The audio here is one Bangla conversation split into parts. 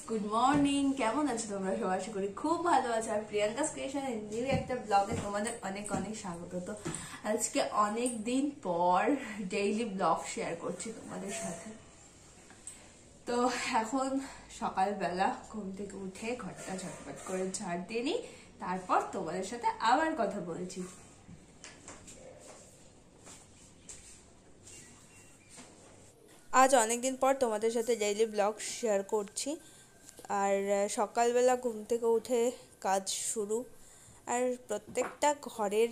গুড মর্নিং, কেমন আছো তোমরা? সবাই আশা করি খুব ভালো আছো। আর প্রিয়াঙ্কাস ক্রিয়েশনের নিউ একটা ব্লগে তোমাদের অনেক অনেক স্বাগত। তো আজকে অনেক দিন পর ডেইলি ব্লগ শেয়ার করছি তোমাদের সাথে। তো এখন সকালবেলা ঘুম থেকে উঠে ঘরটা ঝটপট করে ঝাড় দিয়ে নিই, তারপর তোমাদের সাথে আবার কথা বলছি। আজ অনেকদিন পর তোমাদের সাথে ডেইলি ব্লগ শেয়ার করছি। আর সকালবেলা ঘুম থেকে উঠে কাজ শুরু। আর প্রত্যেকটা ঘরের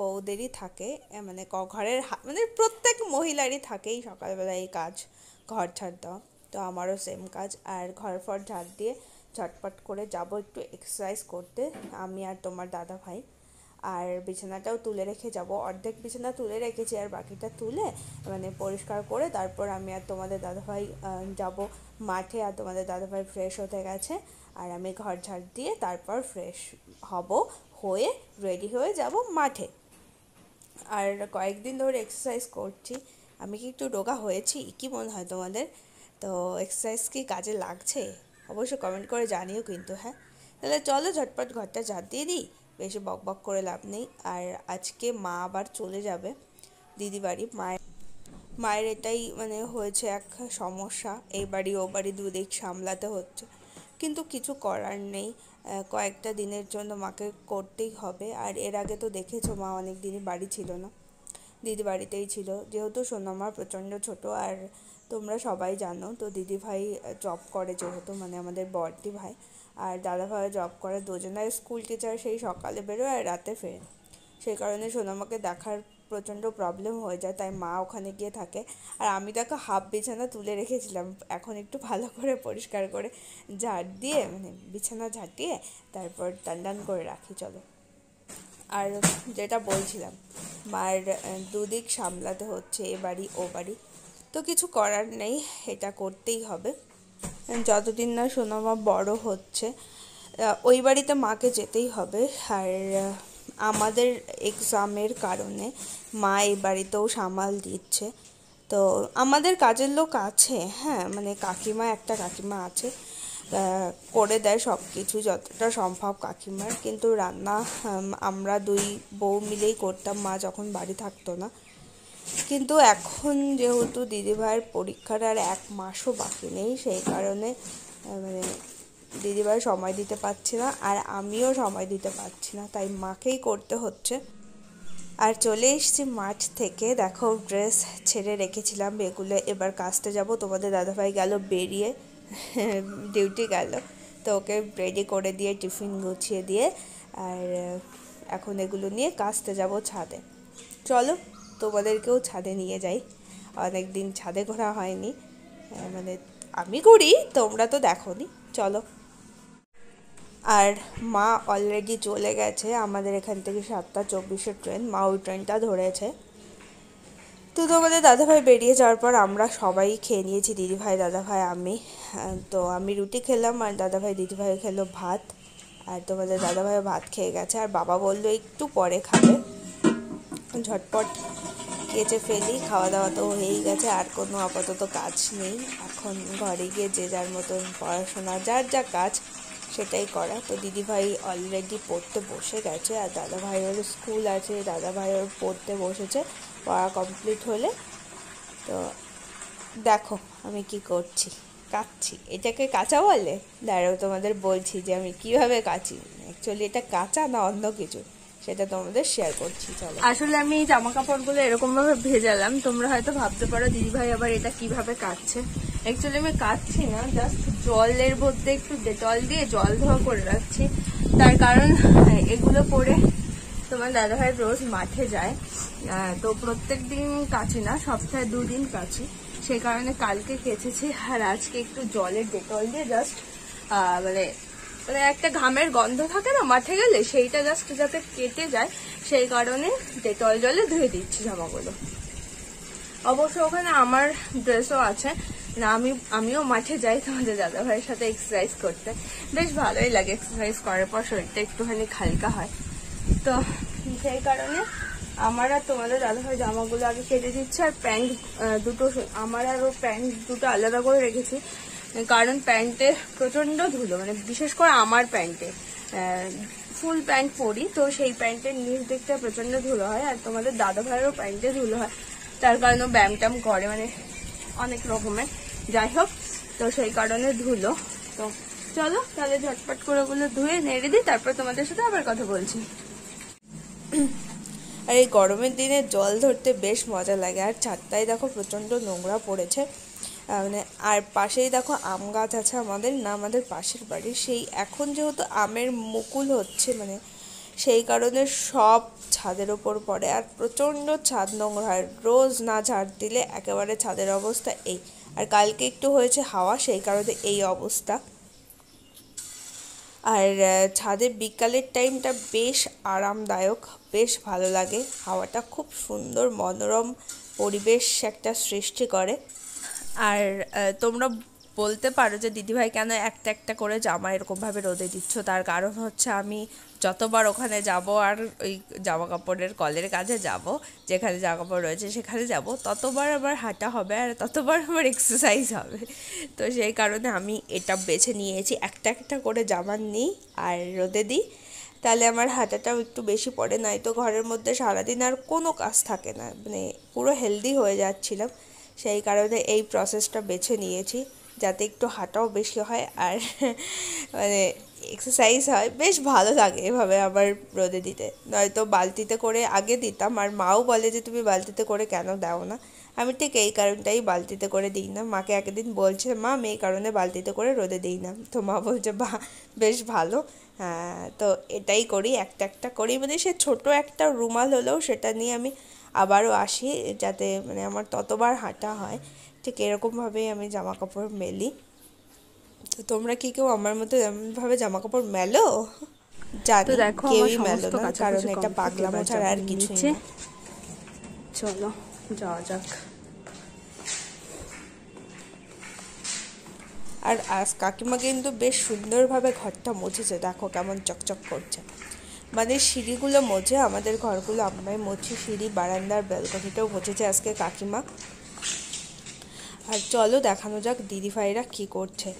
বউদেরই থাকে, মানে ঘরের মানে প্রত্যেক মহিলারই থাকেই সকালবেলা এই কাজ, ঘর ঝাড় দেওয়া। তো আমারও সেম কাজ। আর ঘর ফর ঝাড় দিয়ে ঝটপট করে যাব একটু এক্সারসাইজ করতে, আমি আর তোমার দাদা ভাই। আর বিছানাটাও তুলে রেখে যাব, অর্ধেক বিছানা তুলে রেখেছি, আর বাকিটা তুলে মানে পরিষ্কার করে তারপর আমি আর তোমাদের দাদাভাই যাব মাঠে। আর তোমাদের দাদাভাই ফ্রেশ হতে গেছে, আর আমি ঘর ঝাড় দিয়ে তারপর ফ্রেশ হব, হয়ে রেডি হয়ে যাব মাঠে। আর কয়েকদিন ধরে এক্সারসাইজ করছি। আমি কি একটু রোগা হয়েছি কি মনে হয় তোমাদের? তো এক্সারসাইজ কি কাজে লাগছে? অবশ্যই কমেন্ট করে জানিও কিন্তু। হ্যাঁ, তাহলে চলো ঝটপট ঘরটা ঝাড় দিয়ে দিই, বেশি বক বক করে লাভ নেই। আর আজকে মা আবার চলে যাবে দিদি বাড়ি। মায়ের এটাই মানে হয়েছে এক সমস্যা, এই বাড়ি ও বাড়ি দুদিক সামলাতে হচ্ছে, কিন্তু কিছু করার নেই। কয়েকটা দিনের জন্য মাকে করতেই হবে। আর এর আগে তো দেখেছো মা অনেক দিনই বাড়ি ছিল না, দিদি বাড়িতেই ছিল। যেহেতু সোনামা প্রচণ্ড ছোট, আর তোমরা সবাই জানো তো দিদিভাই জব করে, যেহেতু মানে আমাদের বড়দি ভাই আর দাদাভাই জব করে, দুজনের স্কুল টিচার, সেই সকালে বেরোয় আর রাতে ফেরে। সেই কারণে সোনামাকে দেখার প্রচণ্ড প্রবলেম হয়ে যায়, তাই মা ওখানে গিয়ে থাকে। আর আমি তাকে হাফ বিছানা তুলে রেখেছিলাম, এখন একটু ভালো করে পরিষ্কার করে ঝাড় দিয়ে মানে বিছানা ঝাঁটিয়ে তারপর টান করে রাখি। চলো, আর যেটা বলছিলাম, মায়ের দুদিক সামলাতে হচ্ছে, এ বাড়ি ও বাড়ি। তো কিছু করার নেই, এটা করতেই হবে যতদিন না সোনামা বড় হচ্ছে। ওই বাড়িতে মাকে যেতেই হবে। আর আমাদের এক্সামের কারণে মা এই বাড়িতেও সামাল দিচ্ছে। তো আমাদের কাজের লোক আছে, হ্যাঁ, মানে কাকিমা, একটা কাকিমা আছে, করে দেয় সব কিছু যতটা সম্ভব কাকিমার। কিন্তু রান্না আমরা দুই বউ মিলেই করতাম, মা যখন বাড়ি থাকতো না। কিন্তু এখন যেহেতু দিদিভাইয়ের পরীক্ষার আর 1 মাসও বাকি নেই, সেই কারণে মানে দিদিভাই সময় দিতে পারছি না, আর আমিও সময় দিতে পারছি না, তাই মাকেই করতে হচ্ছে। আর চলে এসেছি মাঠ থেকে। দেখো, ড্রেস ছেড়ে রেখেছিলাম, এগুলো এবার কাচতে যাব। তোমাদের দাদাভাই গেল বেরিয়ে, ডিউটি গেল, তো ওকে রেডি করে দিয়ে টিফিন গুছিয়ে দিয়ে আর এখন এগুলো নিয়ে কাচতে যাব ছাদে। চলো তোমাদেরকেও ছাদে নিয়ে যাই, অনেক দিন ছাদে ঘোরা হয়নি, মানে আমি ঘুরি, তোমরা তো দেখোনি। চলো। আর মা অলরেডি চলে গেছে, আমাদের এখান থেকে 7:24-এর ট্রেন, মা ওই ট্রেনটা ধরেছে। তো তোমাদের দাদাভাই বেরিয়ে যাওয়ার পর আমরা সবাই খেয়ে নিয়েছি, দিদিভাই, দাদাভাই, আমি। তো আমি রুটি খেলাম, আর দাদাভাই দিদিভাই খেলো ভাত। আর তোমাদের দাদাভাইও ভাত খেয়ে গেছে, আর বাবা বললো একটু পরে খাবে। ঝটপট কেচে ফেলি, খাওয়া দাওয়া তো হয়েই গেছে, আর কোনো আপাতত কাজ নেই। এখন ঘরে গিয়ে যে যার মতন পড়াশোনা, যার যা কাজ সেটাই করা। তো দিদিভাই অলরেডি পড়তে বসে গেছে, আর দাদাভাইয়ের স্কুল আছে, দাদাভাইয়ের পড়তে বসেছে, পড়া কমপ্লিট হলে। তো দেখো আমি কি করছি, কাচ্ছি। এটাকে কাঁচা বলে? দাঁড়াও তোমাদের বলছি যে আমি কিভাবে কাচি। অ্যাকচুয়ালি এটা কাঁচা না অন্য কিছু, সেটা তোমাদের শেয়ার করছি। চলো। আসলে আমি জামা কাপড়গুলো এরকম ভাবে ভেজালাম, তোমরা হয়তো ভাবতে পারো দিদিভাই আবার এটা কিভাবে কাটছে। অ্যাকচুয়ালি আমি কাটছি না, জাস্ট জলের মধ্যে একটু ডেটল দিয়ে জল ধোয়া করে রাখছি। তার কারণ এগুলো পরে তোমার দাদাভাই রোজ মাঠে যায়, তো প্রত্যেক দিন কাচি না, সপ্তাহে 2 দিন কাচি। সেই কারণে কালকে কেচেছি, আর আজকে একটু জলের ডেটল দিয়ে জাস্ট মানে মানে একটা ঘামের গন্ধ থাকে না মাঠে গেলে, সেইটা জাস্ট যাতে কেটে যায়, সেই কারণে ডেটল জলে ধুয়ে দিচ্ছি জামাগুলো। অবশ্য ওখানে আমার ড্রেসও আছে না, আমিও মাঠে যাই তোমাদের দাদাভাইয়ের সাথে এক্সারসাইজ করতে, বেশ ভালোই লাগে। এক্সারসাইজ করার পর শরীরটা একটুখানি হালকা হয়, তো সেই কারণে আমার আর তোমাদের দাদাভাই জামাগুলো আগে কেটে দিচ্ছে। আর প্যান্ট দুটো আমার আর ওর প্যান্ট দুটো আলাদা করে রেখেছি, কারণ প্যান্টে প্রচন্ড ধুলো, মানে বিশেষ করে আমার প্যান্টে, ফুল প্যান্ট পরি তো সেই প্যান্টের নিচ দিকটা প্রচন্ড ধুলো হয়, আর তোমাদের দাদা ভাইয়েরও প্যান্টে ধুলো হয়, তার কারণে ব্যায়াম ট্যাম করে, মানে অনেক রকমের, যাই হোক, তো সেই কারণে ধুলো। তো চলো তাহলে ঝটপট করে ওগুলো ধুয়ে নেড়ে দিই, তারপর তোমাদের সাথে আবার কথা বলছি। আর এই গরমের দিনে জল ধরতে বেশ মজা লাগে। আর ছাদটায় দেখো প্রচণ্ড নোংরা পড়েছে, মানে আর পাশেই দেখো আম গাছ আছে আমাদের, না আমাদের পাশের বাড়ির, সেই এখন যেহেতু আমের মুকুল হচ্ছে, মানে সেই কারণে সব ছাদের ওপর পড়ে, আর প্রচণ্ড ছাদ নোংরা হয়, রোজ না ঝাড় দিলে একেবারে ছাদের অবস্থা এই। আর কালকে একটু হয়েছে হাওয়া, সেই কারণে এই অবস্থা। আর ছাদে বিকালের টাইমটা বেশ আরামদায়ক, বেশ ভালো লাগে, হাওয়াটা খুব সুন্দর মনোরম পরিবেশ একটা সৃষ্টি করে। আর তোমরা বলতে পারো যে দিদিভাই কেন একটা একটা করে জামা এরকমভাবে রোদে দিচ্ছ, তার কারণ হচ্ছে আমি যতবার ওখানে যাব আর ওই জামা কাপড়ের কলের কাছে যাব, যেখানে জামা কাপড় রয়েছে সেখানে যাব, ততবার আমার হাঁটা হবে আর ততবার আমার এক্সারসাইজ হবে। তো সেই কারণে আমি এটা বেছে নিয়েছি, একটা একটা করে জামা নিই আর রোদে দিই, তাহলে আমার হাঁটাটাও একটু বেশি পড়ে, নয়তো ঘরের মধ্যে সারাদিন আর কোনো কাজ থাকে না, মানে পুরো হেলদি হয়ে যাচ্ছিলাম। সেই কারণে এই প্রসেসটা বেছে নিয়েছি, যাতে একটু হাঁটাও বেশি হয় আর মানে এক্সারসাইজ হয়, বেশ ভালো লাগে এভাবে আবার রোদে দিতে। নয়তো বালতিতে করে আগে দিতাম, আর মাও বলে যে তুমি বালতিতে করে কেন দাও না, আমি ঠিক এই কারণটাই বালতিতে করে দিই না। মাকে একদিন বলছে, মা আমি এই কারণে বালতিতে করে রোদে দিই না, তো মা বলছে বাহ বেশ ভালো। হ্যাঁ, তো এটাই করি, একটা একটা করি, মানে সে ছোট একটা রুমাল হলেও সেটা নিয়ে আমি আবারও আসি, যাতে মানে আমার ততবার হাঁটা হয়। ঠিক এরকমভাবেই আমি জামা কাপড় মেলি। তো তোমরা কি কেউ আমার মতো এমনভাবে জামা কাপড় মেলো? জানি কেউই মেলো না, কারণ এটা পাগলামো ছাড়া আর কিছুই না। চলো যাওয়া যাক। আর আজ কাকিমা কিন্তু বেশ সুন্দরভাবে ঘরটা মুছেছে, দেখো কেমন চকচক করছে, মানে সিঁড়িগুলো মোছে, আমাদের ঘরগুলো আমরাই মুছি, সিঁড়ি বারান্দার ব্যালকনিটাও মুছেছে আজকে কাকিমা। আর চলো দেখানো যাক দিদিভাইরা কি করছে,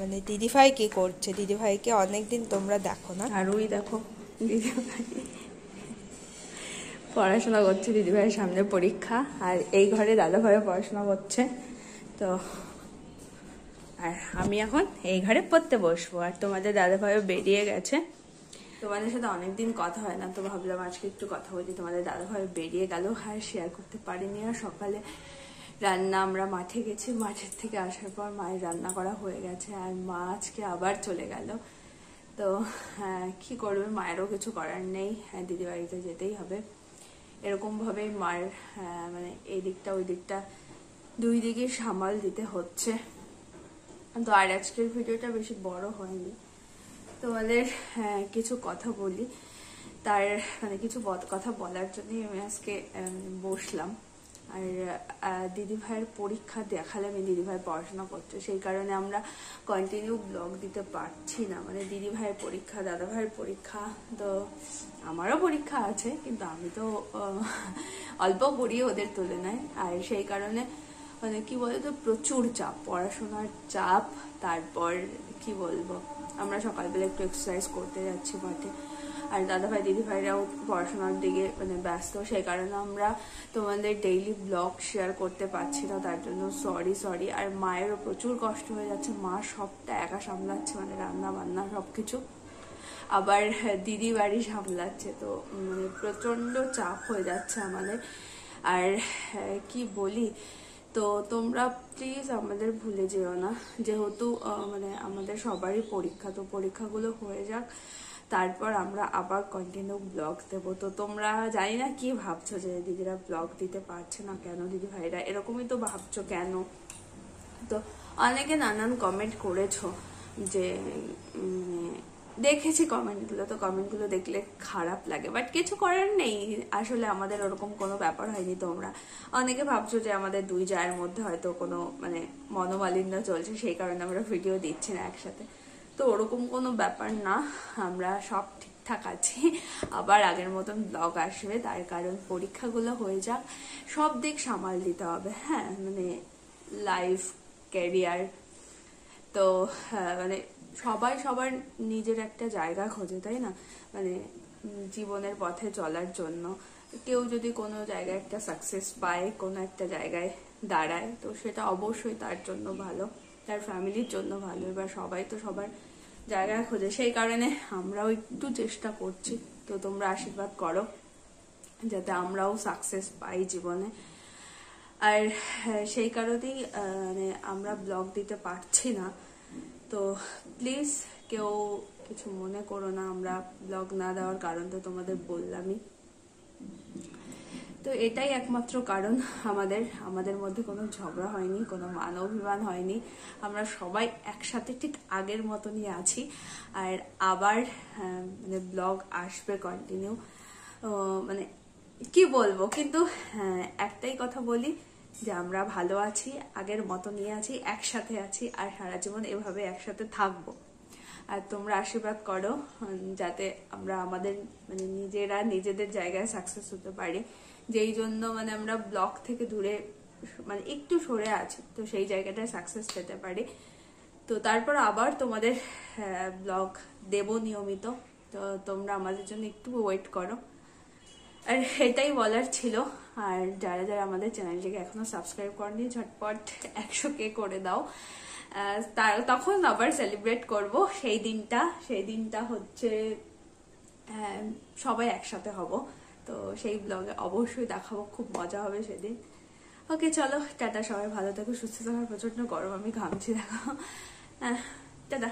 মানে দিদিভাই কি করছে, দিদিভাইকে অনেকদিন তোমরা দেখো না। আর ওই দেখো দিদিভাই পড়াশোনা করছে, দিদিভাইয়ের সামনে পরীক্ষা, আর এই ঘরে দাদাভাইও পড়াশোনা করছে। তো আর আমি এখন এই ঘরে পড়তে বসবো, আর তোমাদের দাদাভাইও বেরিয়ে গেছে। তোমাদের সাথে অনেকদিন কথা হয় না, তো ভাবলাম আজকে একটু কথা বলি। তোমাদের দাদাভাই বেরিয়ে গেল, আর শেয়ার করতে পারিনি। আর সকালে রান্না আমরা মাঠে গেছি, মাঠের থেকে আসার পর মায়ের রান্না করা হয়ে গেছে, আর মা আজকে আবার চলে গেল। তো কি করবে, মায়েরও কিছু করার নেই, দিদি বাড়িতে যেতেই হবে। এরকমভাবেই মায়ের মানে এই দিকটা ওই দিকটা দুই দিকে সামাল দিতে হচ্ছে। তো আর আজকের ভিডিওটা বেশি বড় হয়নি, তোমাদের কিছু কথা বলি, তার মানে কিছু কথা বলার জন্যই আমি আজকে বসলাম। আর দিদিভাইয়ের পরীক্ষা দেখালে, আমি দিদিভাই পড়াশোনা করছে, সেই কারণে আমরা কন্টিনিউ ব্লগ দিতে পারছি না, মানে দিদিভাইয়ের পরীক্ষা, দাদাভাইয়ের পরীক্ষা, তো আমারও পরীক্ষা আছে, কিন্তু আমি তো অল্প পড়ি ওদের তুলনায়। আর সেই কারণে মানে কি বলতো, প্রচুর চাপ, পড়াশোনার চাপ। তারপর কি বলবো, আমরা সকালবেলা একটু এক্সারসাইজ করতে যাচ্ছি মাঠে, আর দাদাভাই দিদিভাইরাও পড়াশোনার দিকে মানে ব্যস্ত, সেই কারণে আমরা তোমাদের ডেইলি ব্লগ শেয়ার করতে পারছি না, তার জন্য সরি। আর মায়েরও প্রচুর কষ্ট হয়ে যাচ্ছে, মা সবটা একা সামলাচ্ছে, মানে রান্না বান্না সবকিছু, আবার দিদি বাড়ি সামলাচ্ছে, তো মানে প্রচন্ড চাপ হয়ে যাচ্ছে আমাদের। আর কি বলি, তো তোমরা প্লিজ আমাদের ভুলে যেও না, যেহেতু মানে আমাদের সবারই পরীক্ষা, তো পরীক্ষাগুলো হয়ে যাক, তারপর আমরা আবার কন্টিনিউ ব্লগ দেবো। তো তোমরা জানি না কি ভাবছো যে দিদিরা ব্লগ দিতে পারছে না কেন, দিদি ভাইরা এরকমই তো ভাবছো কেন। তো অনেকে নানান কমেন্ট করেছো, যে দেখেছি কমেন্টগুলো, তো কমেন্টগুলো দেখলে খারাপ লাগে, বাট কিছু করার নেই, আসলে আমাদের ওরকম কোনো ব্যাপার হয়নি। তোমরা অনেকে ভাবছো যে আমাদের দুই জায়ের মধ্যে হয়তো কোনো মানে মনোমালিন্য চলছে, সেই কারণে আমরা ভিডিও দিচ্ছি না একসাথে, তো ওরকম কোনো ব্যাপার না, আমরা সব ঠিকঠাক আছি, আবার আগের মতন ব্লগ আসবে। তার কারণ পরীক্ষাগুলো হয়ে যাক, সব দিক সামাল দিতে হবে, হ্যাঁ, মানে লাইফ, ক্যারিয়ার, তো মানে সবাই সবার নিজের একটা জায়গা খোঁজে, তাই না? মানে জীবনের পথে চলার জন্য কেউ যদি কোনো জায়গায় একটা সাকসেস পায়, কোনো একটা জায়গায় দাঁড়ায়, তো সেটা অবশ্যই তার জন্য ভালো, তার ফ্যামিলির জন্য ভালো। এবার সবাই তো সবার জায়গায় খোঁজে, সেই কারণে আমরাও একটু চেষ্টা করছি। তো তোমরা আশীর্বাদ করো যাতে আমরাও সাকসেস পাই জীবনে। আর সেই কারণেই মানে আমরা ব্লগ দিতে পারছি না। তো প্লিজ কেউ কিছু মনে করো না, আমরা ব্লগ না দেওয়ার কারণ তো তোমাদের বললামই। তো এটাই একমাত্র কারণ, আমাদের মধ্যে কোনো ঝগড়া হয়নি, কোনো মান অভিমান হয়নি। আমরা সবাই একসাথে ঠিক আগের মতনই আছি। আর আবার মানে ব্লগ আসবে কন্টিনিউ। মানে কি বলবো, কিন্তু একটাই কথা বলি যে আমরা ভালো আছি, আগের মতনই আছি, একসাথে আছি, আর সারা জীবন এভাবে একসাথে থাকবো। আর তোমরা আশীর্বাদ করো যাতে আমরা আমাদের মানে নিজেরা নিজেদের জায়গায় সাকসেস হতে পারি। যেই জন্য মানে আমরা ব্লগ থেকে দূরে মানে একটু সরে আছি, তো সেই জায়গাটায় সাকসেস পেতে পারি। তো তারপর আবার তোমাদের ব্লগ দেব নিয়মিত। তো তোমরা আমাদের জন্য একটু ওয়েট করো। আর এটাই বলার ছিল। আর যারা যারা আমাদের চ্যানেলটিকে এখনো সাবস্ক্রাইব করেনি, ঝটপট 100K করে দাও। তখন আবার সেলিব্রেট করব সেই দিনটা হচ্ছে সবাই একসাথে হব। তো সেই ব্লগে অবশ্যই দেখাবো, খুব মজা হবে সেদিন। ওকে চলো, টাটা, সবাই ভালো থাকো, সুস্থ থাকো। প্রচন্ড গরম, আমি ঘামছি দেখো। টাটা।